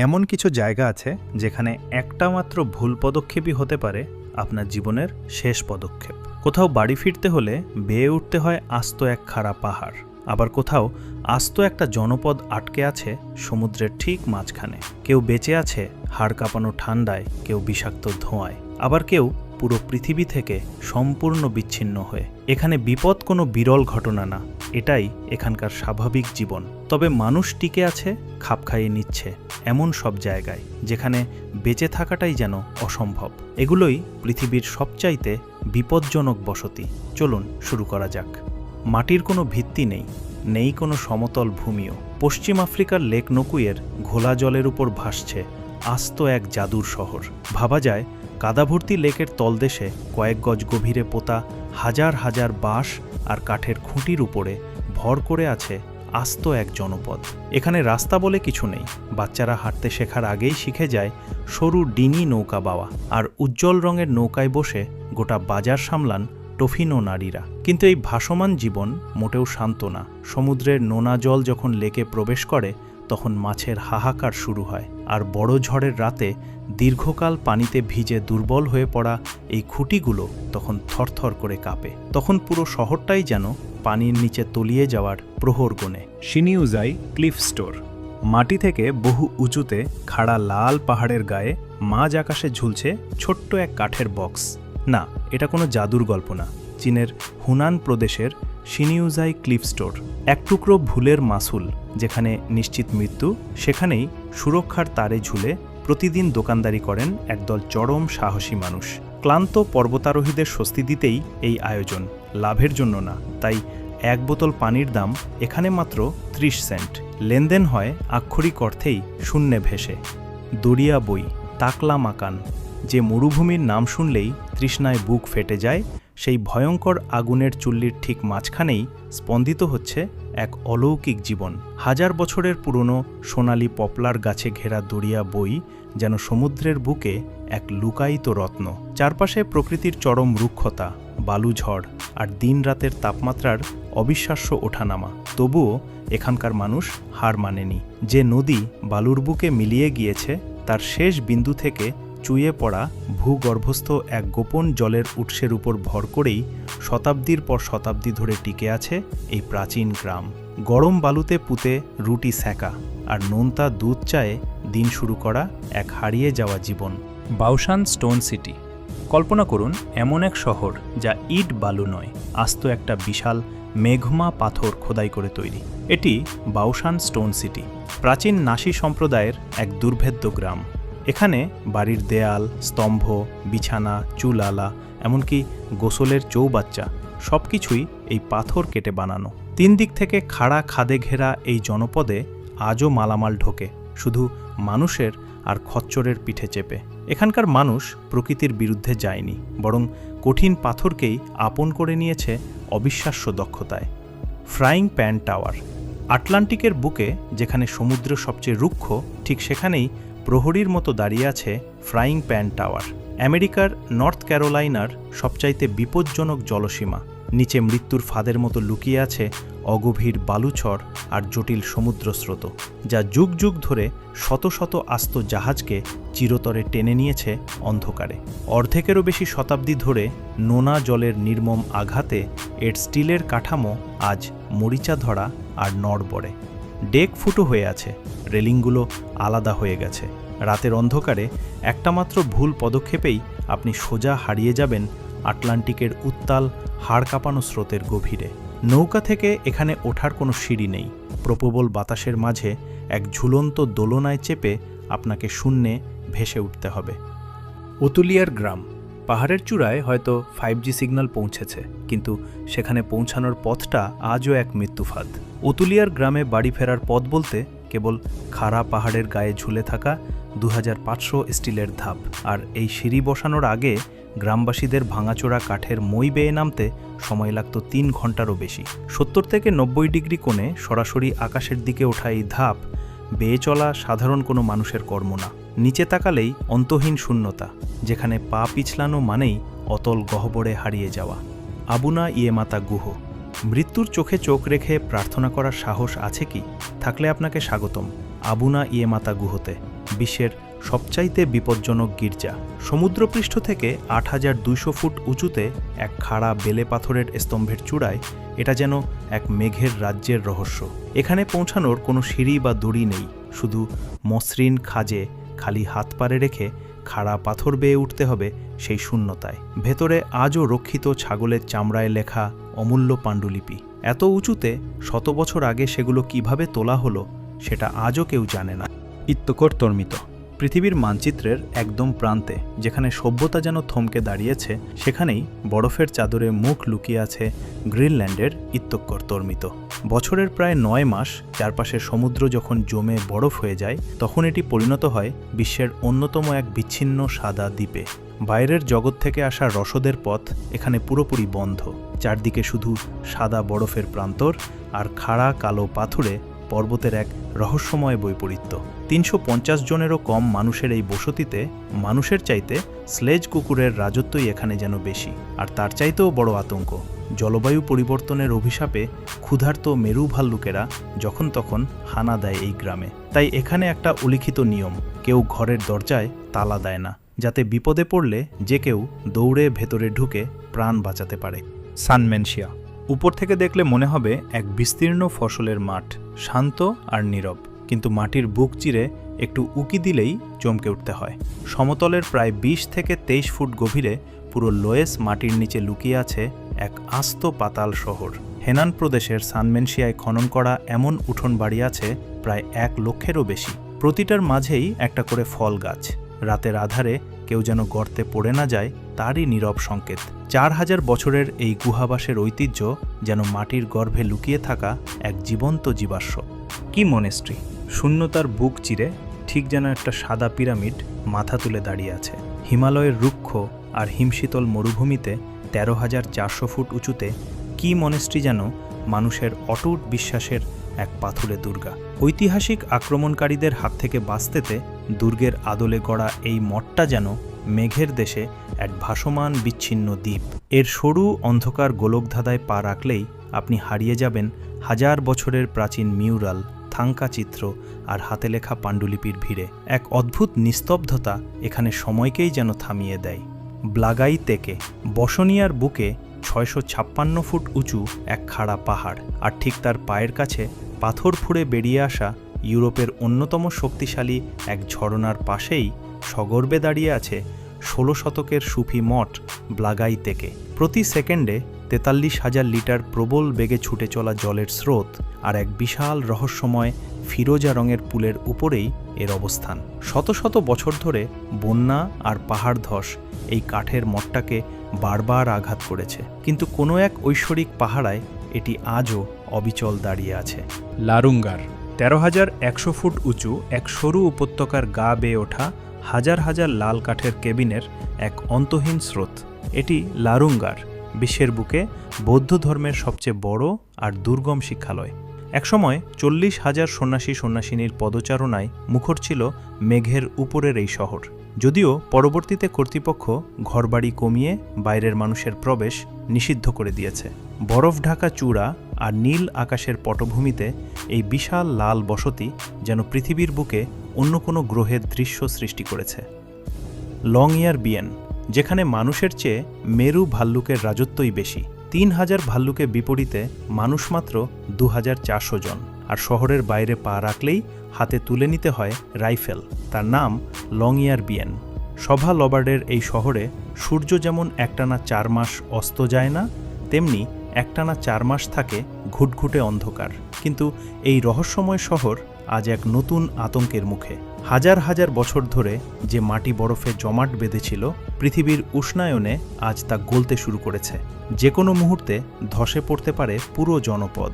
এমন কিছু জায়গা আছে যেখানে একটা মাত্র ভুল পদক্ষেপই হতে পারে আপনার জীবনের শেষ পদক্ষেপ। কোথাও বাড়ি ফিরতে হলে বেয়ে উঠতে হয় আস্ত এক খাড়া পাহাড়, আবার কোথাও আস্ত একটা জনপদ আটকে আছে সমুদ্রের ঠিক মাঝখানে। কেউ বেঁচে আছে হাড় কাঁপানো ঠান্ডায়, কেউ বিষাক্ত ধোঁয়ায়, আবার কেউ পুরো পৃথিবী থেকে সম্পূর্ণ বিচ্ছিন্ন হয়ে। এখানে বিপদ কোনো বিরল ঘটনা না, এটাই এখানকার স্বাভাবিক জীবন। তবে মানুষ টিকে আছে, খাপ খাইয়ে নিচ্ছে এমন সব জায়গায় যেখানে বেঁচে থাকাটাই যেন অসম্ভব। এগুলোই পৃথিবীর সবচাইতে বিপজ্জনক বসতি। চলুন শুরু করা যাক। মাটির কোনো ভিত্তি নেই, নেই কোনো সমতল ভূমিও। পশ্চিম আফ্রিকার লেক নকুয়ের ঘোলা জলের উপর ভাসছে আস্ত এক জাদুর শহর। ভাবা যায় কাদাভর্তি লেকের তলদেশে কয়েক গজ গভীরে পোতা হাজার হাজার বাঁশ আর কাঠের খুঁটির উপরে ভর করে আছে আস্ত এক জনপদ। এখানে রাস্তা বলে কিছু নেই, বাচ্চারা হাঁটতে শেখার আগেই শিখে যায় সরু ডিঙি নৌকা বাওয়া, আর উজ্জ্বল রঙের নৌকায় বসে গোটা বাজার সামলান টফিনো নারীরা। কিন্তু এই ভাসমান জীবন মোটেও শান্ত না। সমুদ্রের নোনা জল যখন লেকে প্রবেশ করে তখন মাছের হাহাকার শুরু হয়, আর বড় ঝড়ের রাতে দীর্ঘকাল পানিতে ভিজে দুর্বল হয়ে পড়া এই খুঁটিগুলো তখন থরথর করে কাঁপে। তখন পুরো শহরটাই যেন পানির নিচে তলিয়ে যাওয়ার প্রহর গোনে। শিনিউজাই ক্লিফ স্টোর। মাটি থেকে বহু উঁচুতে খাড়া লাল পাহাড়ের গায়ে মাঝ আকাশে ঝুলছে ছোট্ট এক কাঠের বক্স। না, এটা কোনো জাদুর গল্প না। চীনের হুনান প্রদেশের শিনিউজাই ক্লিফ স্টোর। এক টুকরো ভুলের মাসুল, যেখানে নিশ্চিত মৃত্যু, সেখানেই সুরক্ষার তারে ঝুলে প্রতিদিন দোকানদারি করেন একদল চরম সাহসী মানুষ। ক্লান্ত পর্বতারোহীদের স্বস্তি দিতেই এই আয়োজন, লাভের জন্য না। তাই এক বোতল পানির দাম এখানে মাত্র 30 সেন্ট। লেনদেন হয় আক্ষরিক অর্থেই শূন্যে ভেসে। দরিয়া বই, তাকলা মাকান, যে মরুভূমির নাম শুনলেই তৃষ্ণায় বুক ফেটে যায়, সেই ভয়ঙ্কর আগুনের চুল্লির ঠিক মাঝখানেই স্পন্দিত হচ্ছে এক অলৌকিক জীবন। হাজার বছরের পুরনো সোনালি পপলার গাছে ঘেরা দরিয়া বই যেন সমুদ্রের বুকে এক লুকায়িত রত্ন। চারপাশে প্রকৃতির চরম রুক্ষতা, বালুঝড় আর দিন-রাতের তাপমাত্রার অবিশ্বাস্য ওঠানামা। তবুও এখানকার মানুষ হার মানেনি। যে নদী বালুর বুকে মিলিয়ে গিয়েছে, তার শেষ বিন্দু থেকে চুইয়ে পড়া ভূগর্ভস্থ এক গোপন জলের উৎসের উপর ভর করেই শতাব্দীর পর শতাব্দী ধরে টিকে আছে এই প্রাচীন গ্রাম। গরম বালুতে পুঁতে রুটি সেঁকা আর নোনতা দুধ চায়ে দিন শুরু করা এক হারিয়ে যাওয়া জীবন। Baoshan stone city. কল্পনা করুন এমন এক শহর যা ইট বালু নয়, আস্ত একটা বিশাল মেঘমা পাথর খোদাই করে তৈরি। এটি বাওশান স্টোন সিটি, প্রাচীন নাসি সম্প্রদায়ের এক দুর্ভেদ্য গ্রাম। এখানে বাড়ির দেয়াল, স্তম্ভ, বিছানা, চুলালা, এমনকি গোসলের চৌবাচ্চা সব কিছুই এই পাথর কেটে বানানো। 3 দিক থেকে খাড়া খাদে ঘেরা এই জনপদে আজও মালামাল ঢোকে, শুধু মানুষের আর খচ্চরের পিঠে চেপে। এখানকার মানুষ প্রকৃতির বিরুদ্ধে যায়নি, বরং কঠিন পাথরকেই আপন করে নিয়েছে অবিশ্বাস্য দক্ষতায়। Frying pan tower. আটলান্টিকের বুকে যেখানে সমুদ্র সবচেয়ে রুক্ষ, ঠিক সেখানেই প্রহরীর মতো দাঁড়িয়ে আছে ফ্রাইং প্যান টাওয়ার। আমেরিকার নর্থ ক্যারোলাইনার সবচাইতে বিপজ্জনক জলসীমা। নিচে মৃত্যুর ফাঁদের মতো লুকিয়ে আছে অগভীর বালুচর আর জটিল সমুদ্র স্রোত, যা যুগ যুগ ধরে শত শত আস্ত জাহাজকে চিরতরে টেনে নিয়েছে অন্ধকারে। অর্ধেকেরও বেশি শতাব্দী ধরে নোনা জলের নির্মম আঘাতে এর স্টিলের কাঠামো আজ মরিচা ধরা আর নড়বড়ে। ডেক ফুটো হয়ে আছে, রেলিংগুলো আলাদা হয়ে গেছে। রাতের অন্ধকারে একটা মাত্র ভুল পদক্ষেপেই আপনি সোজা হারিয়ে যাবেন আটলান্টিকের উত্তাল হাড় কাঁপানো স্রোতের গভীরে। নৌকা থেকে এখানে ওঠার কোনো সিঁড়ি নেই। প্রবল বাতাসের মাঝে এক ঝুলন্ত দোলনায় চেপে আপনাকে শূন্যে ভেসে উঠতে হবে। অতুলিয়ার গ্রাম। পাহাড়ের চূড়ায় হয়তো 5G সিগন্যাল পৌঁছেছে, কিন্তু সেখানে পৌঁছানোর পথটা আজও এক মৃত্যুফাঁদ। অতুলিয়ার গ্রামে বাড়ি ফেরার পথ বলতে কেবল খাড়া পাহাড়ের গায়ে ঝুলে থাকা 2500 স্টিলের ধাপ, আর এই সিঁড়ি বসানোর আগে গ্রামবাসীদের ভাঙাচোরা কাঠের মই বেয়ে নামতে সময় লাগত 3 ঘন্টারও বেশি। 70 থেকে 90 ডিগ্রি কোণে সরাসরি আকাশের দিকে ওঠা এই ধাপ বেয়ে চলা সাধারণ কোনো মানুষের কর্ম না। নিচে তাকালেই অন্তহীন শূন্যতা, যেখানে পা পিছলানো মানেই অতল গহ্বরে হারিয়ে যাওয়া। আবুনা ইয়েমাতা গুহ। মৃত্যুর চোখে চোখ রেখে প্রার্থনা করার সাহস আছে কি? থাকলে আপনাকে স্বাগতম আবুনা ইয়েমাতা গুহতে। বিশ্বের সবচাইতে বিপজ্জনক গির্জা। সমুদ্রপৃষ্ঠ থেকে ৮,২০০ ফুট উঁচুতে এক খাড়া বেলে পাথরের স্তম্ভের চূড়ায় এটা যেন এক মেঘের রাজ্যের রহস্য। এখানে পৌঁছানোর কোনো সিঁড়ি বা দড়ি নেই, শুধু মসৃণ খাজে খালি হাত পারে রেখে খাড়া পাথর বেয়ে উঠতে হবে সেই শূন্যতায়। ভেতরে আজও রক্ষিত ছাগলের চামড়ায় লেখা অমূল্য পাণ্ডুলিপি। এত উঁচুতে ১০০ বছর আগে সেগুলো কিভাবে তোলা হলো সেটা আজও কেউ জানে না। ইত্যকর তর্মিত পৃথিবীর মানচিত্রের একদম প্রান্তে, যেখানে সভ্যতা যেন থমকে দাঁড়িয়েছে, সেখানেই বরফের চাদরে মুখ লুকিয়ে আছে গ্রিনল্যান্ডের ইত্যকর তর্মিত। বছরের প্রায় ৯ মাস চারপাশে সমুদ্র যখন জমে বরফ হয়ে যায়, তখন এটি পরিণত হয় বিশ্বের অন্যতম এক বিচ্ছিন্ন সাদা দ্বীপে। বাইরের জগৎ থেকে আসা রসদের পথ এখানে পুরোপুরি বন্ধ। চারদিকে শুধু সাদা বরফের প্রান্তর আর খাড়া কালো পাথুরে পর্বতের এক রহস্যময় বৈপরীত্য। ৩৫০ জনেরও কম মানুষের এই বসতিতে মানুষের চাইতে স্লেজ কুকুরের রাজত্বই এখানে যেন বেশি। আর তার চাইতেও বড় আতঙ্ক, জলবায়ু পরিবর্তনের অভিশাপে ক্ষুধার্ত মেরু ভাল্লুকেরা যখন তখন হানা দেয় এই গ্রামে। তাই এখানে একটা উল্লিখিত নিয়ম, কেউ ঘরের দরজায় তালা দেয় না, যাতে বিপদে পড়লে যে কেউ দৌড়ে ভেতরে ঢুকে প্রাণ বাঁচাতে পারে। সানমেনশিয়া উপর থেকে দেখলে মনে হবে এক বিস্তীর্ণ ফসলের মাঠ, শান্ত আর নীরব। কিন্তু মাটির বুক চিরে একটু উকি দিলেই চমকে উঠতে হয়। সমতলের প্রায় ২০ থেকে ২৩ ফুট গভীরে পুরো লোয়েস মাটির নিচে লুকিয়ে আছে এক আস্ত পাতাল শহর। হেনান প্রদেশের সানমেনশিয়ায় খনন করা এমন উঠোন বাড়ি আছে প্রায় ১ লক্ষেরও বেশি। প্রতিটার মাঝেই একটা করে ফল গাছ। রাতের আধারে কেউ যেন গর্তে পড়ে না যায় তারই নীরব সংকেত। ৪,০০০ বছরের এই গুহাবাসের ঐতিহ্য যেন মাটির গর্ভে লুকিয়ে থাকা এক জীবন্ত জীবাশ্ম। কি মনেস্ট্রি! শূন্যতার বুক চিরে ঠিক যেন একটা সাদা পিরামিড মাথা তুলে দাঁড়িয়ে আছে। হিমালয়ের রুক্ষ আর হিমশীতল মরুভূমিতে ১৩,৪০০ ফুট উঁচুতে কি মনেস্ট্রি যেন মানুষের অটুট বিশ্বাসের এক পাথুরে দুর্গা। ঐতিহাসিক আক্রমণকারীদের হাত থেকে বাঁচতে দুর্গের আদলে গড়া এই মঠটা যেন মেঘের দেশে এক ভাসমান বিচ্ছিন্ন দ্বীপ। এর সরু অন্ধকার গোলকধাঁধায় পা রাখলেই আপনি হারিয়ে যাবেন হাজার বছরের প্রাচীন মিউরাল, থাঙ্কা চিত্র আর হাতে লেখা পাণ্ডুলিপির ভিড়ে। এক অদ্ভুত নিস্তব্ধতা এখানে সময়কেই যেন থামিয়ে দেয়। ব্লাগাই তেকে বসনিয়ার বুকে ৬৫৬ ফুট উঁচু এক খাড়া পাহাড়, আর ঠিক তার পায়ের কাছে পাথর ফুঁড়ে বেরিয়ে আসা ইউরোপের অন্যতম শক্তিশালী এক ঝরনার পাশেই সগর্বে দাঁড়িয়ে আছে ১৬ শতকের সুফি মঠ ব্লাগাই তেকে। প্রতি সেকেন্ডে ৪৩,০০০ লিটার প্রবল বেগে ছুটে চলা জলের স্রোত আর এক বিশাল রহস্যময় ফিরোজা রঙের পুলের উপরেই এর অবস্থান। শত শত বছর ধরে বন্যা আর পাহাড় ধস এই কাঠের মঠটাকে বারবার আঘাত করেছে, কিন্তু কোনো এক ঐশ্বরিক পাহাড়ায় এটি আজও অবিচল দাঁড়িয়ে আছে। লারুঙ্গার ১৩,১০০ ফুট উঁচু এক সরু উপত্যকার গা বেয়ে ওঠা হাজার হাজার লাল কাঠের কেবিনের এক অন্তহীন স্রোত। এটি লারুঙ্গার, বিশ্বের বুকে বৌদ্ধ ধর্মের সবচেয়ে বড় আর দুর্গম শিক্ষালয়। একসময় ৪০,০০০ সন্ন্যাসী সন্ন্যাসিনীর পদচারণায় মুখর ছিল মেঘের উপরের এই শহর। যদিও পরবর্তীতে কর্তৃপক্ষ ঘরবাড়ি কমিয়ে বাইরের মানুষের প্রবেশ নিষিদ্ধ করে দিয়েছে। বরফ ঢাকা চূড়া আর নীল আকাশের পটভূমিতে এই বিশাল লাল বসতি যেন পৃথিবীর বুকে অন্য কোনো গ্রহের দৃশ্য সৃষ্টি করেছে। লংইয়ার বিয়েন, যেখানে মানুষের চেয়ে মেরু ভাল্লুকের রাজত্বই বেশি। ৩,০০০ ভাল্লুকের বিপরীতে মানুষ মাত্র ২,৪০০ জন। আর শহরের বাইরে পা রাখলেই হাতে তুলে নিতে হয় রাইফেল। তার নাম লংইয়ার বিয়েন। সভা লবার্ডের এই শহরে সূর্য যেমন একটানা ৪ মাস অস্ত যায় না, তেমনি একটানা ৪ মাস থাকে ঘুটঘুটে অন্ধকার। কিন্তু এই রহস্যময় শহর আজ এক নতুন আতঙ্কের মুখে। হাজার হাজার বছর ধরে যে মাটি বরফে জমাট বেঁধেছিল, পৃথিবীর উষ্ণায়নে আজ তা গলতে শুরু করেছে। যে কোনো মুহূর্তে ধসে পড়তে পারে পুরো জনপদ।